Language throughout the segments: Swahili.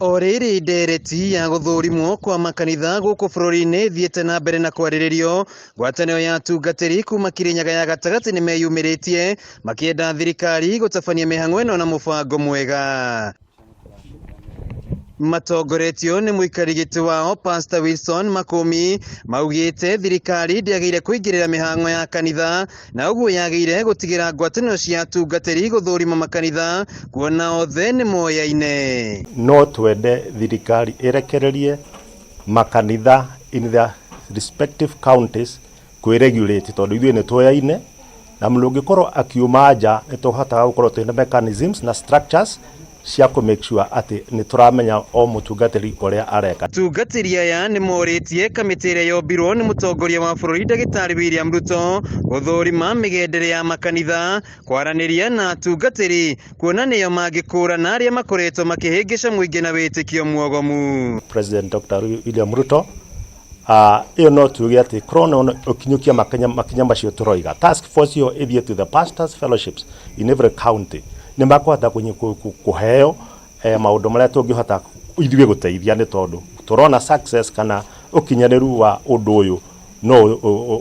Oriri ndereti ya guthurimwo kwa makanitha guku bururi-ini thiete na mbere na kwariririo. Ngwataniro ya Atungatiri kuuma Kirinyaga ya gatagati ni meyumiritie makienda thirikari gutabania mihang'o ino na mubango mwega. Matongoretio ni muikarigiti wao Pastor Wilson Makumi maugite thirikari ndiagire kuingirira mihang'o ya kanitha na uguo yagiriire gutigira ngwataniro cia Atungatiri guthurima makanitha kuona othe ni moyaine. No twende thirikari irekererie makanitha in the respective counties kwiregulate tondu ithuĩ ni twoyaine na mlungikorwo akiuma nja nituhotaga gukorwo twina mechanisms na structures cia ku make sure ati ni turamenya o mutungatiri uria areka. Atungatiri aya nimoritie kamiti iria yombirwo ni mutongoria wa bururi Daktari William Ruto guthurima migendere ya makanitha, kwaraniria na atungatiri kuona niyo mangikũrana aria makoretwo makihingica muingi na witikio mwogomu. President Dr. William Ruto iyo no tuge ati corona ukinyukia makinya macio turoiga task force yo ithie to the Pastors Fellowships in every county ni makwata kuheo maundu maria tungihota ithuĩ guteithia ni tondu turona success kana ukinyaniru wa undu uyu no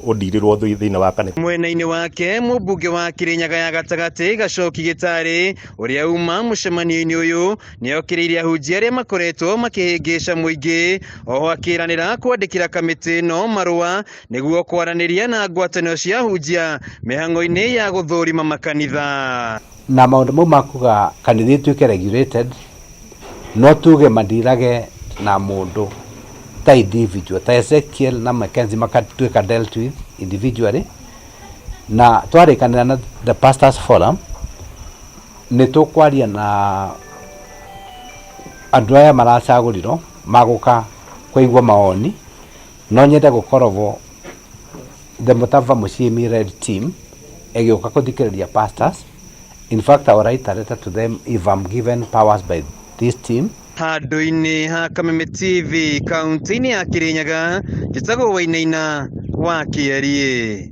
udirirwo thiini wa kanitha. Mwena-ini wake mubunge wa Kirinyaga ya gatagati Gacoki Gitari uria uma mucemanio-ini uyu niokiriire ahunjia aria makoretwo makihingica muingi, oho akiranira kwandikira kamiti no marua niguo kwaraniria na ngwataniro cia ahunjia mihang'o-ini ya guthurima makanitha. Na maundu mau makuga kanitha ituike regulated no tuge madirage na mundu ta individual ta Ezekiel na Mackenzie makatuika dealt with individually na twarikanira na the Pastors Forum ni tukwaria na andu aya maracagurirwo maguka kuigwa maoni no nyende gukorwo the Mutava Muciimi led team egiuka kuthikiriria pastors. In fact, I will write a letter to them if I'm given powers by this team. Handu-ini ha Kamiti TV kaunti ya Kirinyaga, gitagwo Wainaina wa Kiarie.